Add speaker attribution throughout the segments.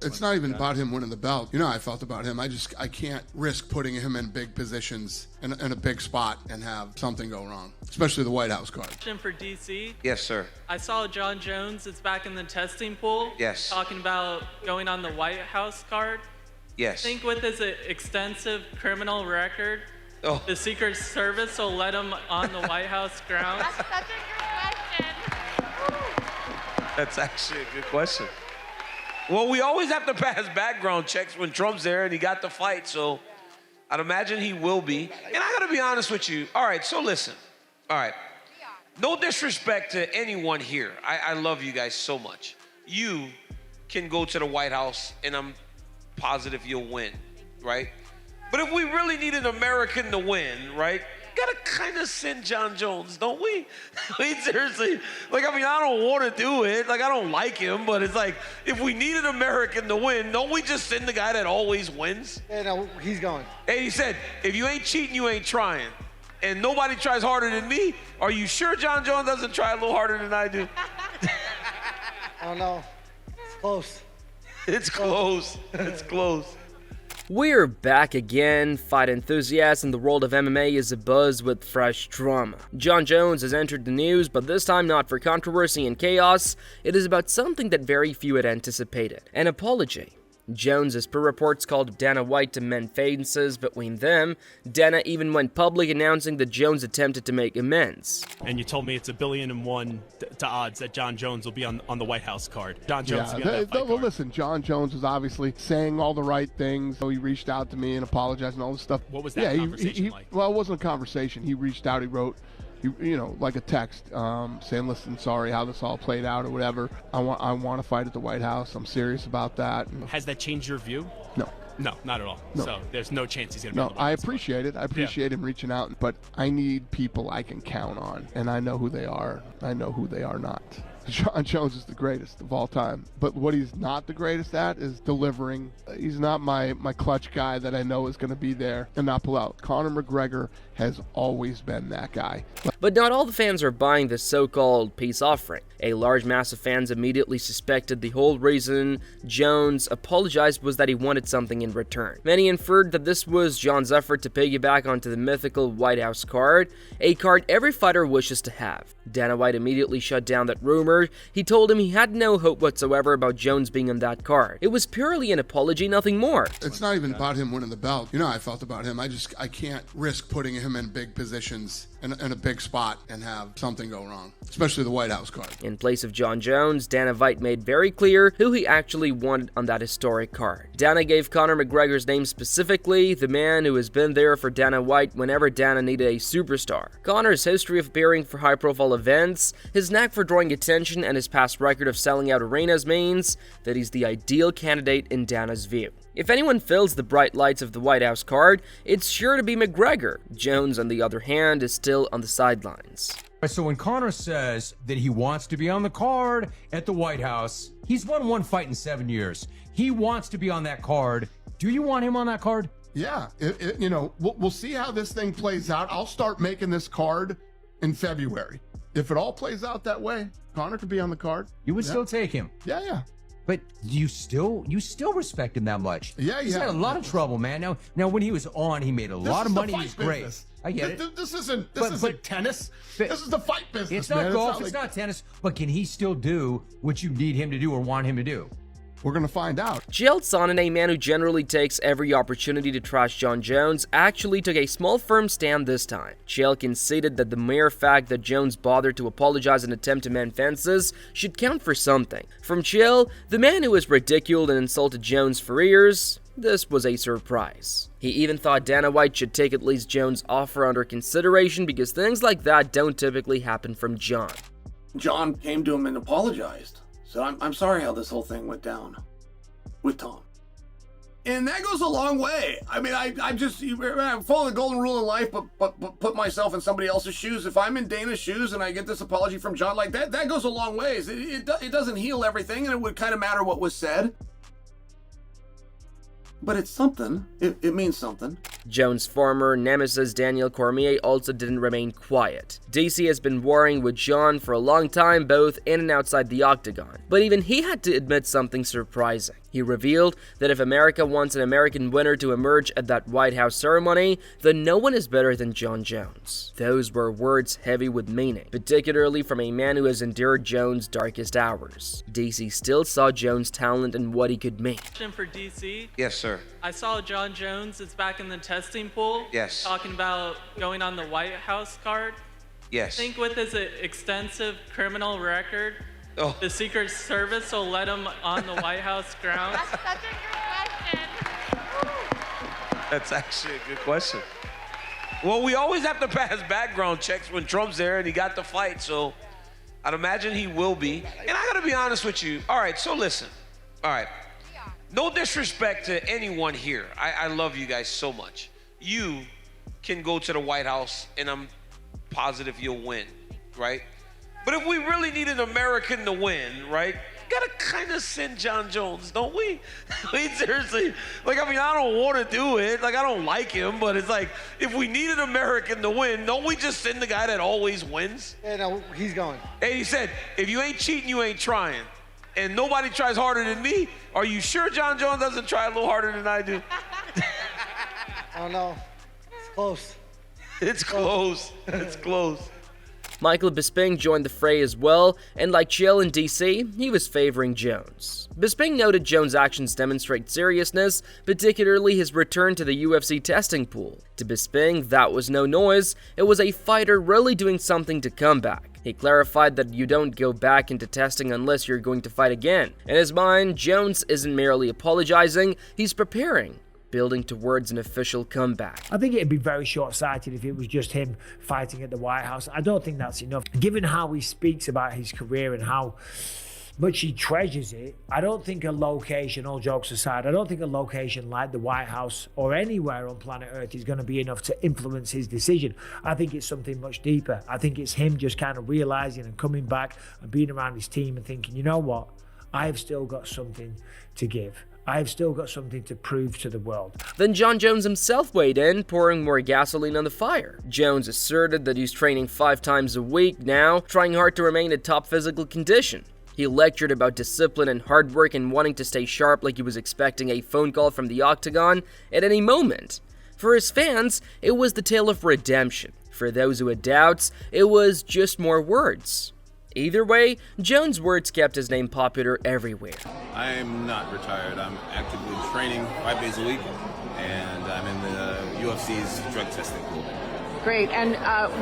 Speaker 1: It's not even about him winning the belt. You know how I felt about him. I can't risk putting him in big positions in a big spot and have something go wrong, especially the White House card.
Speaker 2: Question for DC.
Speaker 3: Yes, sir.
Speaker 2: I saw Jon Jones is back in the testing pool.
Speaker 3: Yes.
Speaker 2: Talking about going on the White House card.
Speaker 3: Yes.
Speaker 2: I think with his extensive criminal record, the Secret Service will let him on the White House grounds.
Speaker 4: That's such a good question.
Speaker 3: That's actually a good question. Well, we always have to pass background checks when Trump's there, and he got the fight, so I'd imagine he will be. And I gotta be honest with you. All right, so listen. All right. No disrespect to anyone here. I love you guys so much. You can go to the White House, and I'm positive you'll win, right? But if we really need an American to win, right, gotta kind of send Jon Jones, don't we? I mean, seriously, like, I mean, I don't want to do it. Like, I don't like him, but it's like, if we need an American to win, don't we just send the guy that always wins?
Speaker 5: Yeah, no, he's going.
Speaker 3: And he said, if you ain't cheating, you ain't trying. And nobody tries harder than me. Are you sure Jon Jones doesn't try a little harder than I do?
Speaker 5: I don't know. It's close.
Speaker 3: It's close. It's close.
Speaker 6: We're back again. Fight enthusiasts in the world of MMA is abuzz with fresh drama. Jon Jones has entered the news, but this time not for controversy and chaos. It is about something that very few had anticipated: an apology. Jones, as per reports, called Dana White to mend fences between them. Dana even went public announcing that Jones attempted to make amends.
Speaker 7: And you told me it's 1,000,000,000 to odds that Jon Jones will be on the White House card. Jon Jones will be on that fight card.
Speaker 1: Listen, Jon Jones was obviously saying all the right things. So he reached out to me and apologized and all this stuff.
Speaker 7: What was that conversation like?
Speaker 1: Well, it wasn't a conversation. He reached out, he wrote, like a text saying, listen, sorry how this all played out or whatever. I want to fight at the White House. I'm serious about that.
Speaker 7: Has that changed your view?
Speaker 1: No.
Speaker 7: No, not at all.
Speaker 1: No.
Speaker 7: So there's no chance he's going to be on the White
Speaker 1: I
Speaker 7: House
Speaker 1: appreciate it. I appreciate him reaching out, but I need people I can count on, and I know who they are. I know who they are not. Jon Jones is the greatest of all time, but what he's not the greatest at is delivering. He's not my clutch guy that I know is going to be there and not pull out. Conor McGregor has always been that guy.
Speaker 6: But not all the fans are buying this so-called peace offering. A large mass of fans immediately suspected the whole reason Jones apologized was that he wanted something in return. Many inferred that this was Jon's effort to piggyback onto the mythical White House card, a card every fighter wishes to have. Dana White immediately shut down that rumor. He told him he had no hope whatsoever about Jones being on that card. It was purely an apology, nothing more.
Speaker 1: It's not even about him winning the belt. You know how I felt about him. I can't risk putting him in big positions in a big spot and have something go wrong, especially the White House card.
Speaker 6: In place of Jon Jones, Dana White made very clear who he actually wanted on that historic card. Dana gave Conor McGregor's name specifically, the man who has been there for Dana White whenever Dana needed a superstar. Conor's history of appearing for high-profile events, his knack for drawing attention, and his past record of selling out arenas means that he's the ideal candidate in Dana's view. If anyone fills the bright lights of the White House card, it's sure to be McGregor. Jones, on the other hand, is still on the sidelines.
Speaker 8: So when Conor says that he wants to be on the card at the White House, he's won one fight in 7 years. He wants to be on that card. Do you want him on that card?
Speaker 1: Yeah, we'll see how this thing plays out. I'll start making this card in February. If it all plays out that way, Conor could be on the card.
Speaker 8: You would still take him?
Speaker 1: Yeah.
Speaker 8: But you still respect him that much.
Speaker 1: Yeah.
Speaker 8: He's had a lot of trouble, man. Now when he was on, he made a lot of money. He was great.
Speaker 1: Business.
Speaker 8: I get it.
Speaker 1: This isn't tennis. This is the fight business.
Speaker 8: It's not
Speaker 1: man.
Speaker 8: golf. It's not tennis. But can he still do what you need him to do or want him to do?
Speaker 1: We're going to find out.
Speaker 6: Chael Sonnen, a man who generally takes every opportunity to trash Jon Jones, actually took a small firm stand this time. Chael conceded that the mere fact that Jones bothered to apologize and attempt to mend fences should count for something. From Chael, the man who has ridiculed and insulted Jones for years, this was a surprise. He even thought Dana White should take at least Jones' offer under consideration because things like that don't typically happen from Jon.
Speaker 9: Jon came to him and apologized. So I'm sorry how this whole thing went down with Tom. And that goes a long way. I mean, I follow the golden rule in life, but put myself in somebody else's shoes. If I'm in Dana's shoes and I get this apology from Jon, like that goes a long ways. It doesn't heal everything, and it would kind of matter what was said. But it's something. It means something.
Speaker 6: Jones' former nemesis Daniel Cormier also didn't remain quiet. DC has been warring with Jon for a long time, both in and outside the octagon. But even he had to admit something surprising. He revealed that if America wants an American winner to emerge at that White House ceremony, then no one is better than Jon Jones. Those were words heavy with meaning, particularly from a man who has endured Jones' darkest hours. DC still saw Jones' talent and what he could make.
Speaker 2: For DC.
Speaker 3: Yes, sir.
Speaker 2: I saw Jon Jones is back in the testing pool.
Speaker 3: Yes.
Speaker 2: Talking about going on the White House card.
Speaker 3: Yes.
Speaker 2: I think with his extensive criminal record, the Secret Service will let him on the White House grounds.
Speaker 4: That's such a good question.
Speaker 3: That's actually a good question. Well, we always have to pass background checks when Trump's there and he got the fight, so I'd imagine he will be. And I gotta be honest with you. All right, so listen. All right. No disrespect to anyone here. I love you guys so much. You can go to the White House and I'm positive you'll win, right? But if we really need an American to win, right, gotta kind of send Jon Jones, don't we? I mean, seriously, like, I mean, I don't want to do it. Like, I don't like him, but it's like, if we need an American to win, don't we just send the guy that always wins?
Speaker 5: Yeah, no, he's going.
Speaker 3: And he said, if you ain't cheating, you ain't trying. And nobody tries harder than me. Are you sure Jon Jones doesn't try a little harder than I do?
Speaker 5: I don't know. It's close.
Speaker 3: It's close. It's close.
Speaker 6: Michael Bisping joined the fray as well, and like Chael in DC, he was favoring Jones. Bisping noted Jones' actions demonstrate seriousness, particularly his return to the UFC testing pool. To Bisping, that was no noise, it was a fighter really doing something to come back. He clarified that you don't go back into testing unless you're going to fight again. In his mind, Jones isn't merely apologizing, he's preparing, building towards an official comeback.
Speaker 10: I think it'd be very short-sighted if it was just him fighting at the White House. I don't think that's enough. Given how he speaks about his career and how much he treasures it, I don't think a location, all jokes aside, I don't think a location like the White House or anywhere on planet Earth is going to be enough to influence his decision. I think it's something much deeper. I think it's him just kind of realizing and coming back and being around his team and thinking, you know what, I've still got something to give. I've still got something to prove to the world.
Speaker 6: Then Jon Jones himself weighed in, pouring more gasoline on the fire. Jones asserted that he's training 5 times a week now, trying hard to remain in top physical condition. He lectured about discipline and hard work and wanting to stay sharp like he was expecting a phone call from the octagon at any moment. For his fans, it was the tale of redemption. For those who had doubts, it was just more words. Either way, Jones' words kept his name popular everywhere.
Speaker 11: I am not retired. I'm actively training 5 days a week, and I'm in the UFC's drug testing pool.
Speaker 12: Great. And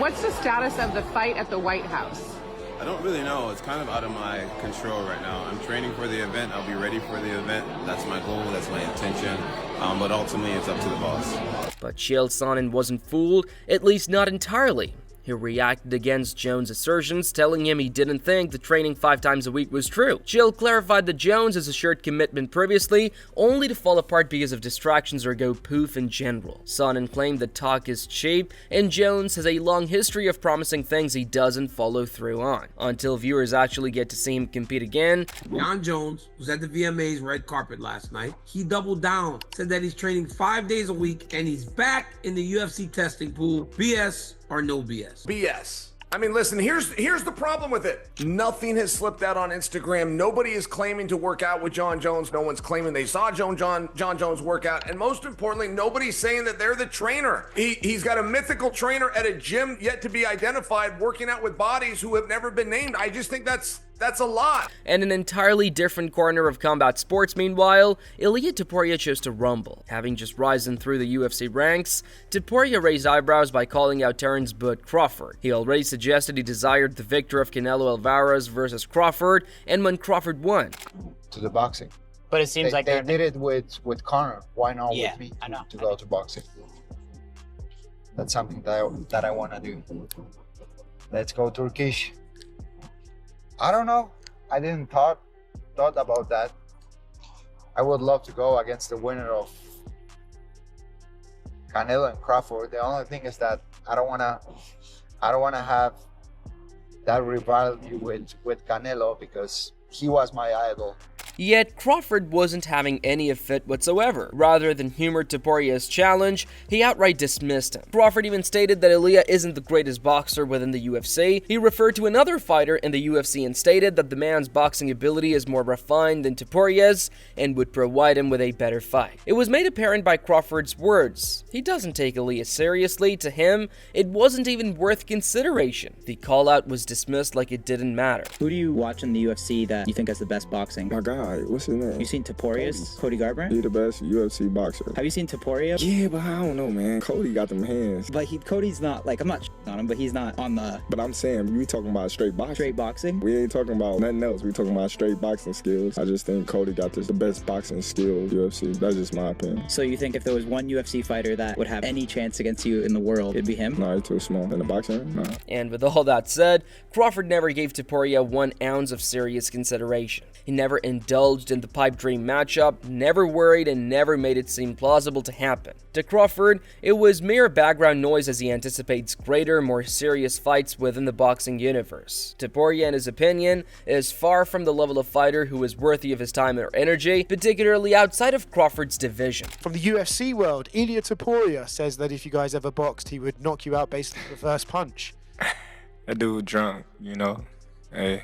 Speaker 12: what's the status of the fight at the White House?
Speaker 11: I don't really know. It's kind of out of my control right now. I'm training for the event. I'll be ready for the event. That's my goal. That's my intention. But ultimately, it's up to the boss.
Speaker 6: But Chael Sonnen wasn't fooled, at least not entirely. He reacted against Jones' assertions, telling him he didn't think the training 5 times a week was true. Chael clarified that Jones has assured commitment previously, only to fall apart because of distractions or go poof in general. Sonnen claimed that talk is cheap, and Jones has a long history of promising things he doesn't follow through on. Until viewers actually get to see him compete again.
Speaker 13: Jon Jones was at the VMA's red carpet last night. He doubled down, said that he's training 5 days a week, and he's back in the UFC testing pool. BS or no BS?
Speaker 14: BS. I mean, listen, here's the problem with it. Nothing has slipped out on Instagram. Nobody is claiming to work out with Jon Jones. No one's claiming they saw Jon Jones work out. And most importantly, nobody's saying that they're the trainer. He's got a mythical trainer at a gym yet to be identified working out with bodies who have never been named. I just think that's a lot.
Speaker 6: And an entirely different corner of combat sports, meanwhile, Ilia Topuria chose to rumble. Having just risen through the UFC ranks, Topuria raised eyebrows by calling out Terrence "Bud" Crawford. He already suggested he desired the victor of Canelo Alvarez versus Crawford, and when Crawford won.
Speaker 15: To the boxing.
Speaker 16: But it seems like
Speaker 15: they did it with Conor. Why not with me to go to boxing? That's something that I want to do. Let's go Turkish. I don't know. I didn't thought about that. I would love to go against the winner of Canelo and Crawford. The only thing is that I don't wanna have that rivalry with Canelo because he was my idol.
Speaker 6: Yet Crawford wasn't having any of it whatsoever. Rather than humor Topuria's challenge, he outright dismissed him. Crawford even stated that Ilia isn't the greatest boxer within the UFC. He referred to another fighter in the UFC and stated that the man's boxing ability is more refined than Topuria's and would provide him with a better fight. It was made apparent by Crawford's words. He doesn't take Ilia seriously. To him, it wasn't even worth consideration. The call-out was dismissed like it didn't matter.
Speaker 16: Who do you watch in the UFC that you think has the best boxing?
Speaker 17: My guy, what's his name?
Speaker 16: You seen Topuria's? Cody Garbrandt?
Speaker 17: He the best UFC boxer.
Speaker 16: Have you seen Topuria?
Speaker 17: Yeah, but I don't know, man. Cody got them hands.
Speaker 16: But Cody's not, like, I'm not on him, but he's not on the...
Speaker 17: But I'm saying, we talking about straight boxing.
Speaker 16: Straight boxing?
Speaker 17: We ain't talking about nothing else. We talking about straight boxing skills. I just think Cody got the best boxing skill UFC. That's just my opinion.
Speaker 16: So you think if there was one UFC fighter that would have any chance against you in the world, it'd be him?
Speaker 17: No, he's too small. In the boxing? No.
Speaker 6: And with all that said, Crawford never gave Topuria 1 ounce of serious consideration. He never indulged in the pipe dream matchup, never worried, and never made it seem plausible to happen. To Crawford, it was mere background noise as he anticipates greater, more serious fights within the boxing universe. Topuria, in his opinion, is far from the level of fighter who is worthy of his time or energy, particularly outside of Crawford's division.
Speaker 18: From the UFC world, Ilia Topuria says that if you guys ever boxed, he would knock you out based on the first punch.
Speaker 17: That dude drunk, you know. Hey,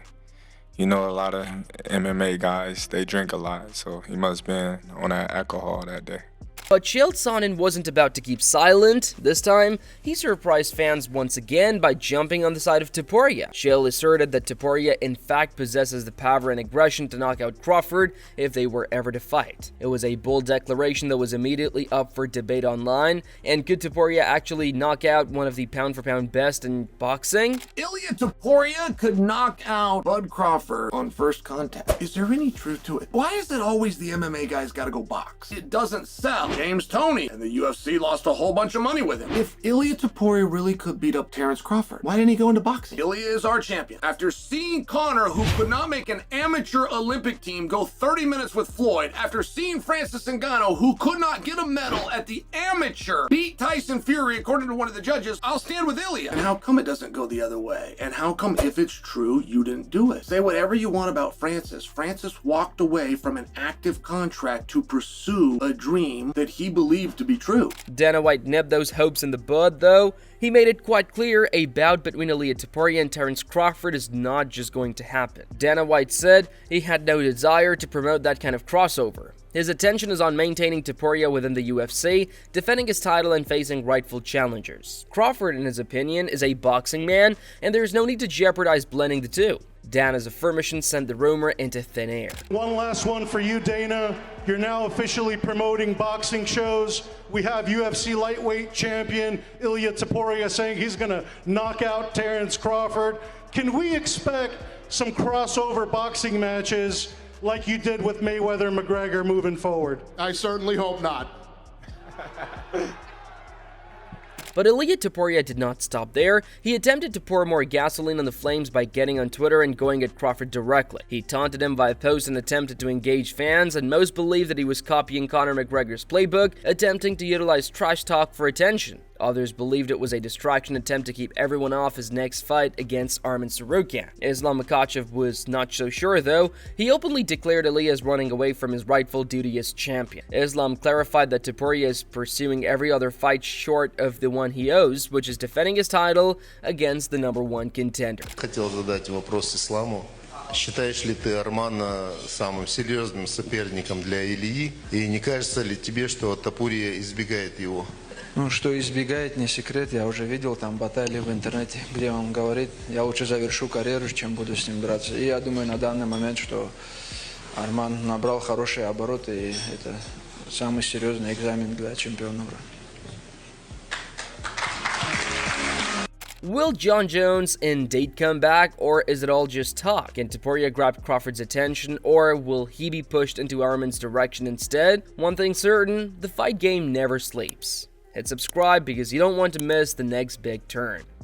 Speaker 17: you know, a lot of MMA guys, they drink a lot, so he must have been on that alcohol that day.
Speaker 6: But Chael Sonnen wasn't about to keep silent. This time, he surprised fans once again by jumping on the side of Topuria. Chael asserted that Topuria in fact possesses the power and aggression to knock out Crawford if they were ever to fight. It was a bold declaration that was immediately up for debate online, and could Topuria actually knock out one of the pound-for-pound best in boxing?
Speaker 14: Ilia Topuria could knock out Bud Crawford on first contact. Is there any truth to it? Why is it always the MMA guys gotta go box? It doesn't sell. James Toney and the UFC lost a whole bunch of money with him. If Ilia Topuria really could beat up Terrence Crawford, why didn't he go into boxing? Ilia is our champion. After seeing Conor, who could not make an amateur Olympic team, go 30 minutes with Floyd, after seeing Francis Ngannou, who could not get a medal at the amateur, beat Tyson Fury according to one of the judges, I'll stand with Ilia. And how come it doesn't go the other way? And how come, if it's true, you didn't do it? Say whatever you want about Francis. Francis walked away from an active contract to pursue a dream that he believed to be true.
Speaker 6: Dana White nipped those hopes in the bud, though. He made it quite clear a bout between Ilia Topuria and Terrence Crawford is not just going to happen. Dana White said he had no desire to promote that kind of crossover. His attention is on maintaining Topuria within the UFC, defending his title and facing rightful challengers. Crawford, in his opinion, is a boxing man, and there's no need to jeopardize blending the two. Dana's affirmation sent the rumor into thin air.
Speaker 19: One last one for you, Dana. You're now officially promoting boxing shows. We have UFC lightweight champion Ilia Topuria saying he's going to knock out Terrence Crawford. Can we expect some crossover boxing matches like you did with Mayweather-McGregor moving forward?
Speaker 1: I certainly hope not.
Speaker 6: But Ilia Topuria did not stop there. He attempted to pour more gasoline on the flames by getting on Twitter and going at Crawford directly. He taunted him via post and attempted to engage fans, and most believe that he was copying Conor McGregor's playbook, attempting to utilize trash talk for attention. Others believed it was a distraction attempt to keep everyone off his next fight against Arman Tsarukyan. Islam Makhachev was not so sure, though. He openly declared Ilia as running away from his rightful duty as champion. Islam clarified that Topuria is pursuing every other fight short of the one he owes, which is defending his title against the #1 contender.
Speaker 20: Хотел задать вопрос Исламу. Считаешь ли ты Армана самым серьезным соперником для Ильи? И не кажется ли тебе, что Топурия избегает его?
Speaker 21: Ну, что избегает, не секрет. Я уже видел там баталии в интернете, где он говорит, я лучше завершу карьеру, чем буду с ним драться. И я думаю на данный момент, что Арман набрал хорошие обороты, и это самый серьезный экзамен для чемпиона.
Speaker 6: Will Jon Jones indeed come back, or is it all just talk? Can Topuria grab Crawford's attention, or will he be pushed into Arman's direction instead? One thing's certain, the fight game never sleeps. Hit subscribe because you don't want to miss the next big turn.